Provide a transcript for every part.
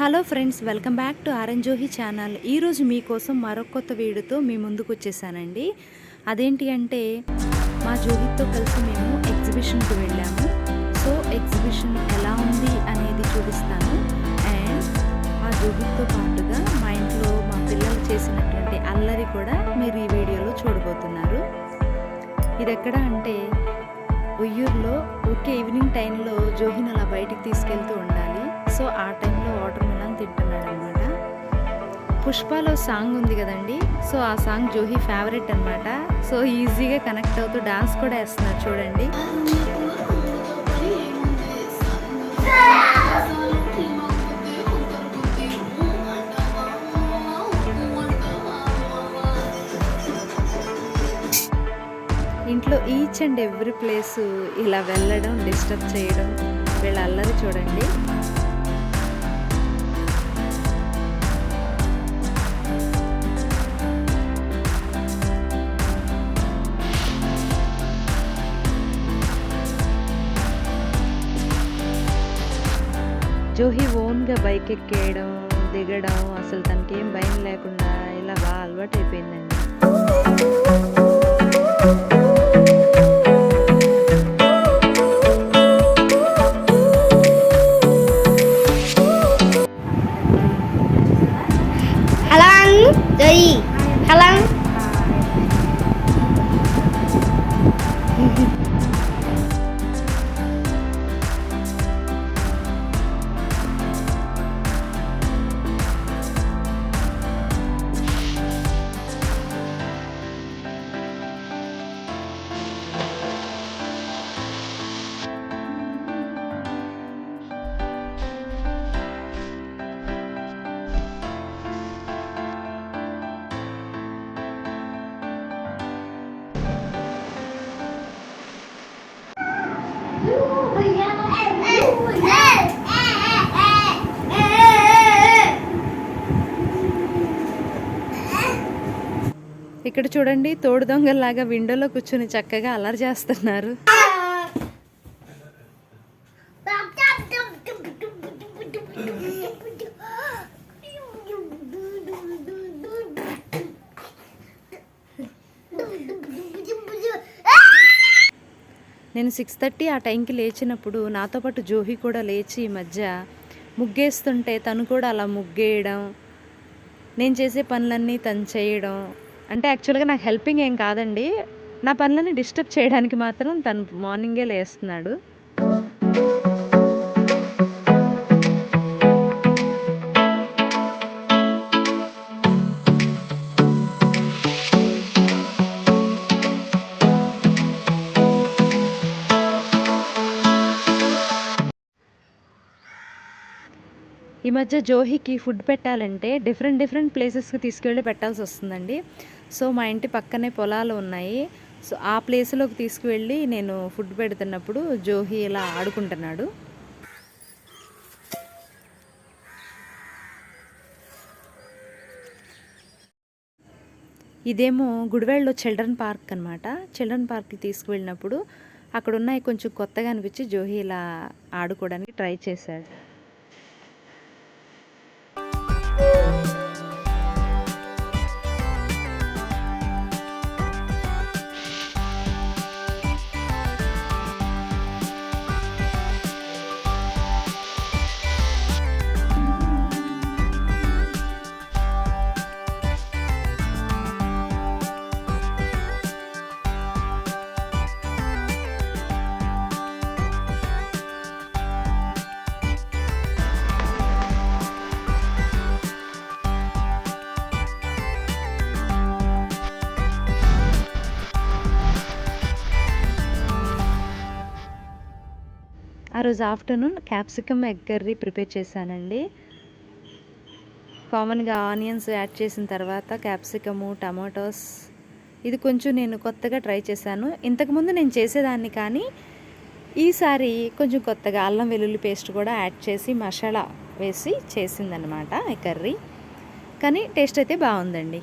Hello friends, welcome back to RN Johi channel. ఈరోజు మీకోసం మరొక కొత్త వీడియోతో మీ ముందుకు వచ్చేసానండి. అదేంటి అంటే మా జోహితో కలిసి మేము ఎగ్జిబిషన్కి వెళ్ళాము. సో ఎగ్జిబిషన్ ఎలా ఉంది అనేది చూపిస్తాను. అండ్ మా జోహితో పాటుగా మా ఇంట్లో మా పిల్లలు చేసినటువంటి అల్లరి కూడా మీరు ఈ వీడియోలో చూడబోతున్నారు. ఇది ఎక్కడ అంటే ఉయ్యూరులో ఓకే ఈవినింగ్ టైంలో జోహిని అలా బయటికి తీసుకెళ్తూ ఉండాలి. సో ఆ టైంలో వాటర్ మిలన్ తింటున్నాడు అనమాట. పుష్పలో సాంగ్ ఉంది కదండి, సో ఆ సాంగ్ జోహి ఫేవరెట్ అనమాట. సో ఈజీగా కనెక్ట్ అవుతూ డాన్స్ కూడా వేస్తున్నారు చూడండి. ఇంట్లో ఈచ్ అండ్ ఎవ్రీ ప్లేసు ఇలా వెళ్ళడం, డిస్టర్బ్ చేయడం, వీళ్ళ అల్లరి చూడండి. జోహి ఓన్గా బైక్ ఎక్కేయడం, దిగడం, అసలు తనకేం భయం లేకుండా ఇలా బాగా అలవాటు అయిపోయిందండి. ఇక్కడ చూడండి, తోడు దొంగల్లాగా విండోలో కూర్చొని చక్కగా అల్లరి చేస్తున్నారు. నేను 6:30 ఆ టైంకి లేచినప్పుడు నాతో పాటు జోహి కూడా లేచి ఈ మధ్య ముగ్గేస్తుంటే తను కూడా అలా ముగ్గేయడం, నేను చేసే పనులన్నీ తను చేయడం. అంటే యాక్చువల్గా నాకు హెల్పింగ్ ఏం కాదండి, నా పనులని డిస్టర్బ్ చేయడానికి మాత్రం తను మార్నింగే లేస్తున్నాడు. ఈ మధ్య జోహికి ఫుడ్ పెట్టాలంటే డిఫరెంట్ ప్లేసెస్కి తీసుకెళ్ళి పెట్టాల్సి వస్తుందండి. సో మా ఇంటి పక్కనే పొలాలు ఉన్నాయి. సో ఆ ప్లేస్లోకి తీసుకువెళ్ళి నేను ఫుడ్ పెడుతున్నప్పుడు జోహి ఇలా ఆడుకుంటున్నాడు. ఇదేమో గుడివాడలో చిల్డ్రన్ పార్క్ అనమాట. చిల్డ్రన్ పార్క్కి తీసుకువెళ్ళినప్పుడు అక్కడ ఉన్నాయి కొంచెం కొత్తగా అనిపించి జోహి ఇలా ఆడుకోవడానికి ట్రై చేశాడు. ఆ రోజు afternoon capsicum egg curry prepare చేశానండి. కామన్గా ఆనియన్స్ యాడ్ చేసిన తర్వాత క్యాప్సికము, టమాటోస్, ఇది కొంచెం నేను కొత్తగా ట్రై చేశాను. ఇంతకుముందు నేను చేసేదాన్ని, కానీ ఈసారి కొంచెం కొత్తగా అల్లం వెల్లుల్లి పేస్ట్ కూడా యాడ్ చేసి మసాలా వేసి చేసిందనమాట ఈ కర్రీ. కానీ టేస్ట్ అయితే బాగుందండి.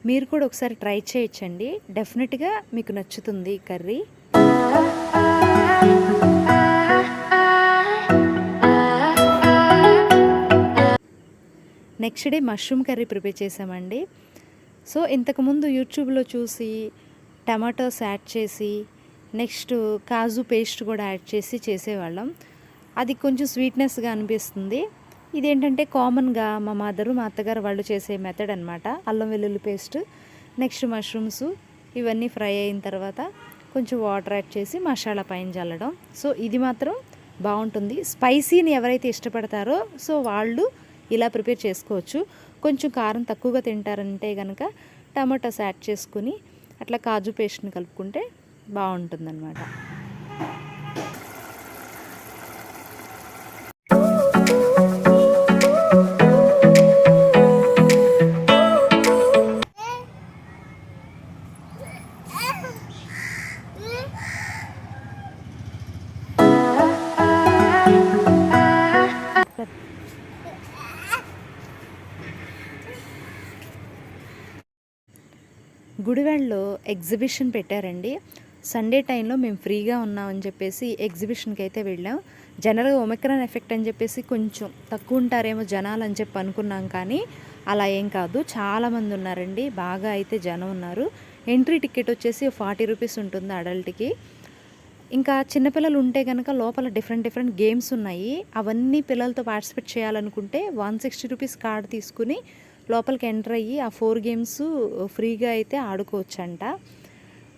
మీరు కూడా ఒకసారి ట్రై చేయొచ్చండి. డెఫినెట్గా మీకు నచ్చుతుంది ఈ curry. Next day mushroom curry prepare చేసామండి. సో ఇంతకుముందు యూట్యూబ్లో చూసి టమాటోస్ యాడ్ చేసి నెక్స్ట్ కాజు పేస్ట్ కూడా యాడ్ చేసి చేసేవాళ్ళం. అది కొంచెం స్వీట్నెస్గా అనిపిస్తుంది. ఇదేంటంటే కామన్గా మా మదరు మా అత్తగారు వాళ్ళు చేసే మెథడ్ అనమాట. అల్లం వెల్లుల్లి పేస్ట్ నెక్స్ట్ మష్రూమ్స్ ఇవన్నీ ఫ్రై అయిన తర్వాత కొంచెం వాటర్ యాడ్ చేసి మసాలా పైన చల్లడం. సో ఇది మాత్రం బాగుంటుంది. స్పైసీని ఎవరైతే ఇష్టపడతారో సో వాళ్ళు ఇలా ప్రిపేర్ చేసుకోవచ్చు. కొంచెం కారం తక్కువగా తింటారంటే కనుక టమాటాస్ యాడ్ చేసుకుని అట్లా కాజు పేస్ట్ని కలుపుకుంటే బాగుంటుందన్నమాట. గుడివాడలో ఎగ్జిబిషన్ పెట్టారండి. సండే టైంలో మేము ఫ్రీగా ఉన్నామని చెప్పేసి ఎగ్జిబిషన్కి అయితే వెళ్ళాం. జనరల్గా ఒమిక్రాన్ ఎఫెక్ట్ అని చెప్పేసి కొంచెం తక్కువ ఉంటారేమో జనాలు అని చెప్పి అనుకున్నాం, కానీ అలా ఏం కాదు. చాలామంది ఉన్నారండి, బాగా అయితే జనం ఉన్నారు. ఎంట్రీ టికెట్ వచ్చేసి 40 రూపీస్ ఉంటుంది అడల్ట్కి. ఇంకా చిన్నపిల్లలు ఉంటే కనుక లోపల డిఫరెంట్ గేమ్స్ ఉన్నాయి. అవన్నీ పిల్లలతో పార్టిసిపేట్ చేయాలనుకుంటే 160 రూపీస్ కార్డు తీసుకుని లోపలికి ఎంటర్ అయ్యి ఆ 4 గేమ్స్ ఫ్రీగా అయితే ఆడుకోవచ్చంట.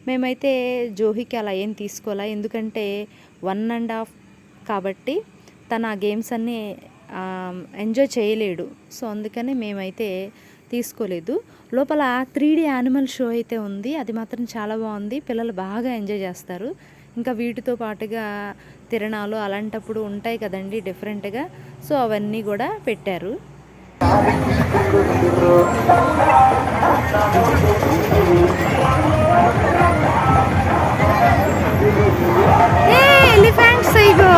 మేమైతే జోహికి అలా ఏం తీసుకోలే, ఎందుకంటే 1.5 కాబట్టి తను ఆ గేమ్స్ అన్నీ ఎంజాయ్ చేయలేడు. సో అందుకని మేమైతే తీసుకోలేదు. లోపల 3D యానిమల్ షో అయితే ఉంది, అది మాత్రం చాలా బాగుంది. పిల్లలు బాగా ఎంజాయ్ చేస్తారు. ఇంకా వీటితో పాటుగా తిరణాలు అలాంటప్పుడు ఉంటాయి కదండి డిఫరెంట్గా, సో అవన్నీ కూడా పెట్టారు. ఎలిఫెంట్స్ ఇగో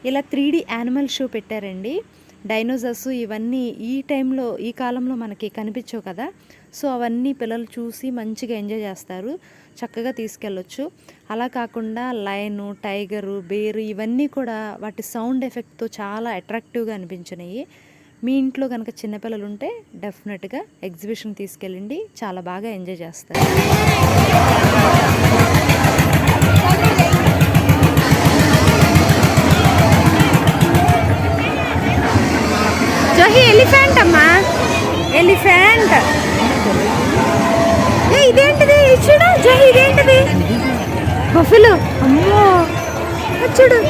ఇలా 3D యానిమల్ షో పెట్టారండి. డైనోసార్స్ ఇవన్నీ ఈ టైంలో ఈ కాలంలో మనకి కనిపించవు కదా, సో అవన్నీ పిల్లలు చూసి మంచిగా ఎంజాయ్ చేస్తారు, చక్కగా తీసుకెళ్ళొచ్చు. అలా కాకుండా లయను, టైగరు, బేరు ఇవన్నీ కూడా వాటి సౌండ్ ఎఫెక్ట్తో చాలా అట్రాక్టివ్గా అనిపించినాయి. మీ ఇంట్లో కనుక చిన్నపిల్లలు ఉంటే డెఫినెట్గా ఎగ్జిబిషన్ తీసుకెళ్ళండి, చాలా బాగా ఎంజాయ్ చేస్తారు. జోహి ఎలిఫెంట్ అమ్మా, ఎలిఫెంట్. ఇదేంటిది చూడు జోహి, ఇదేంటిది బఫెలో. అమ్మో చూడు.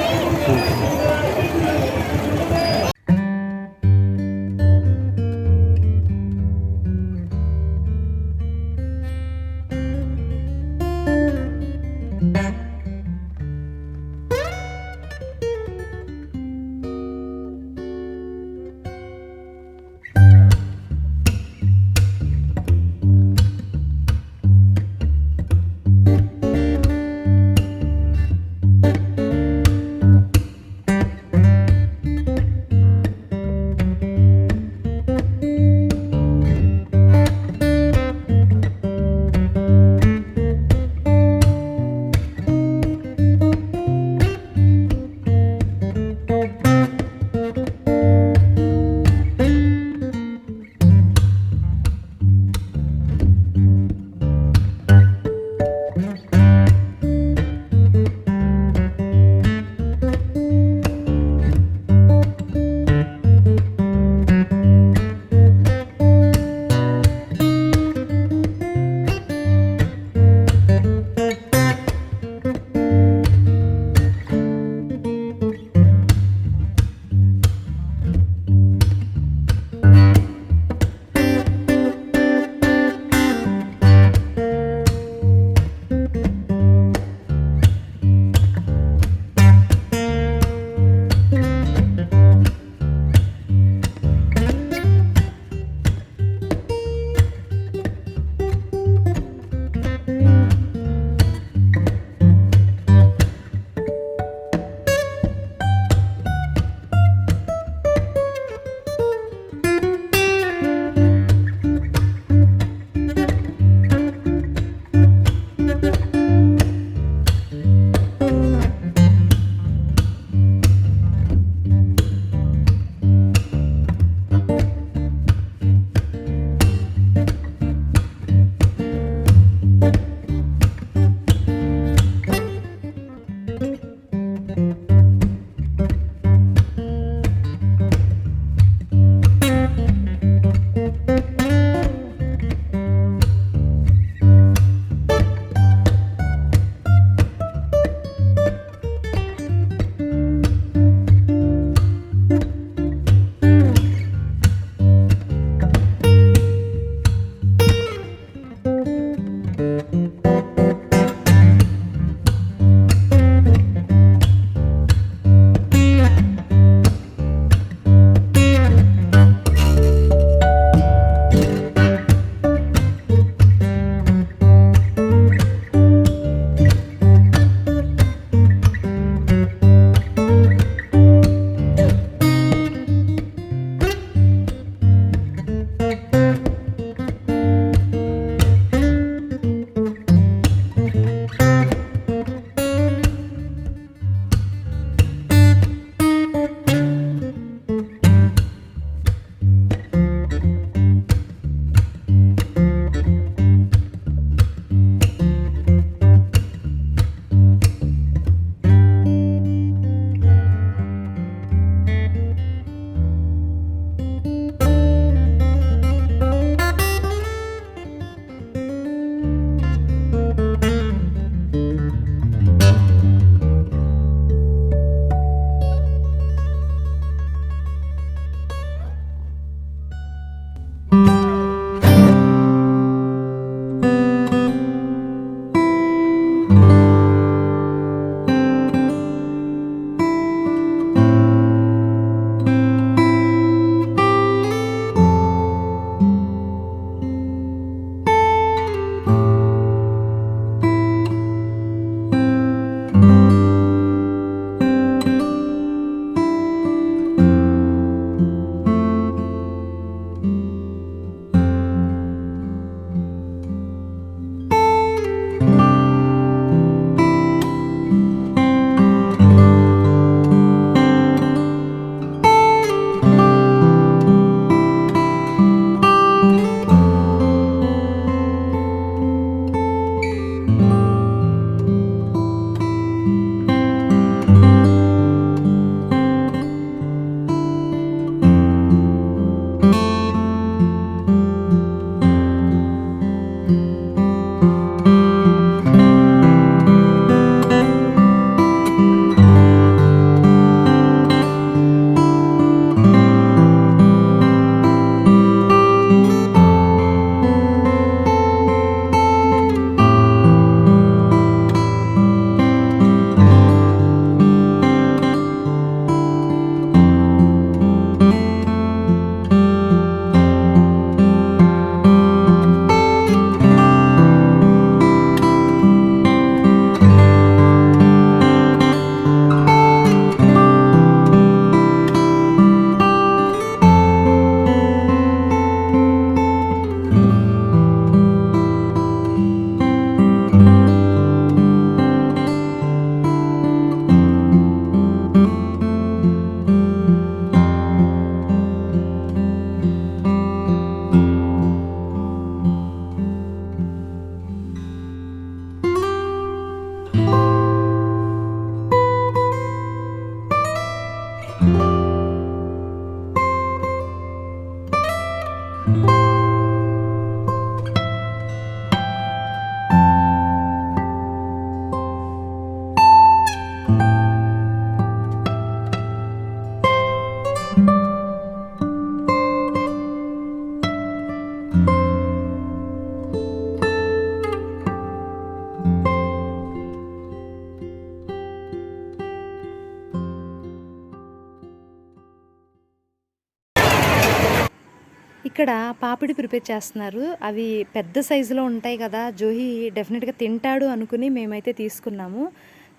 ఇక్కడ పాపిడి ప్రిపేర్ చేస్తున్నారు. అవి పెద్ద సైజులో ఉంటాయి కదా! జోహి డెఫినెట్‌గా తింటాడు అనుకుని మేమైతే తీసుకున్నాము.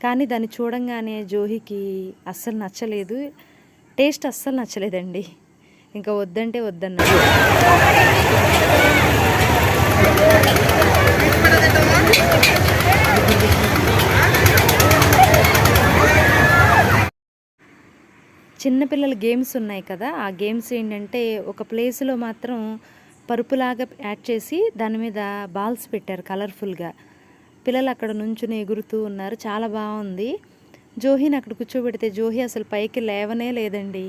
కానీ దాన్ని చూడంగానే జోహికి అస్సలు నచ్చలేదు. టేస్ట్ అస్సలు నచ్చలేదండి. ఇంకా వద్దంటే వద్దన్నాడు. చిన్నపిల్లల గేమ్స్ ఉన్నాయి కదా! ఆ గేమ్స్ ఏంటంటే ఒక ప్లేస్‌లో మాత్రం పరుపులాగా యాడ్ చేసి దాని మీద బాల్స్ పెట్టారు కలర్‌ఫుల్‌గా. పిల్లలు అక్కడ నుంచుని ఎగురుతూ ఉన్నారు. చాలా బావుంది. జోహిని అక్కడ కూర్చోబెడితే జోహి అసలు పైకి లేవనే లేదండి.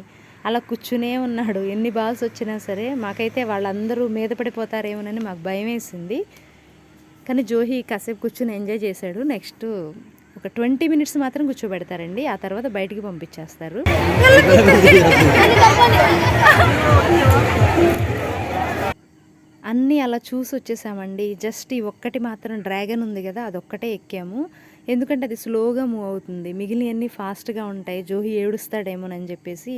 అలా కూర్చునే ఉన్నాడు. ఎన్ని బాల్స్ వచ్చినా సరే. మాకైతే వాళ్ళందరూ మీద పడిపోతారేమోనని మాకు భయమేసింది. కానీ జోహి కాసేపు కూర్చొని ఎంజాయ్ చేశాడు. నెక్స్ట్ ఒక 20 మినిట్స్ మాత్రం కూర్చోబెడతారండి. ఆ తర్వాత బయటికి పంపించేస్తారు. అన్నీ అలా చూసి వచ్చేసామండి. జస్ట్ ఈ ఒక్కటి మాత్రం డ్రాగన్ ఉంది కదా! అదొక్కటే ఎక్కాము. ఎందుకంటే అది స్లోగా మూవ్ అవుతుంది. మిగిలినవన్నీ ఫాస్ట్‌గా ఉంటాయి. జోహి ఏడుస్తాడేమోనని చెప్పేసి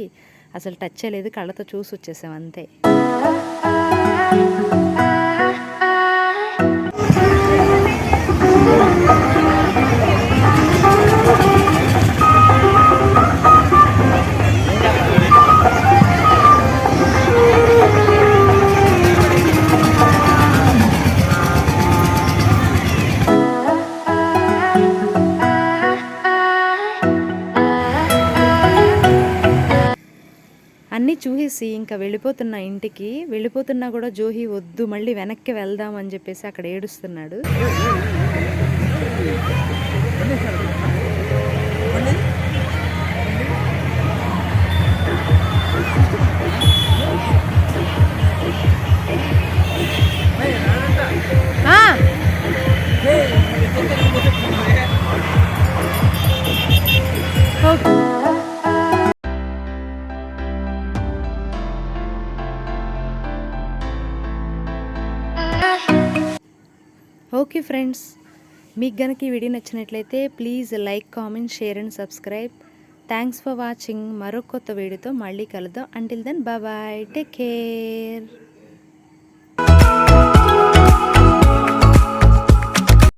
అసలు టచ్ చేయలేదు. కళ్ళతో చూసి వచ్చేసాం అంతే. అన్నీ చూసేసి ఇంకా వెళ్ళిపోతున్నా ఇంటికి. వెళ్ళిపోతున్నా కూడా జోహి వద్దు మళ్ళీ వెనక్కి వెళ్దాం అని చెప్పేసి అక్కడ ఏడుస్తున్నాడు. ఓకే ఫ్రెండ్స్, మీకు గనక ఈ వీడియో నచ్చినట్లయితే please like, comment, share and subscribe. Thanks for watching. మరో కొత్త వీడియోతో మళ్ళీ కలుద్దాం. Until then bye bye, take care.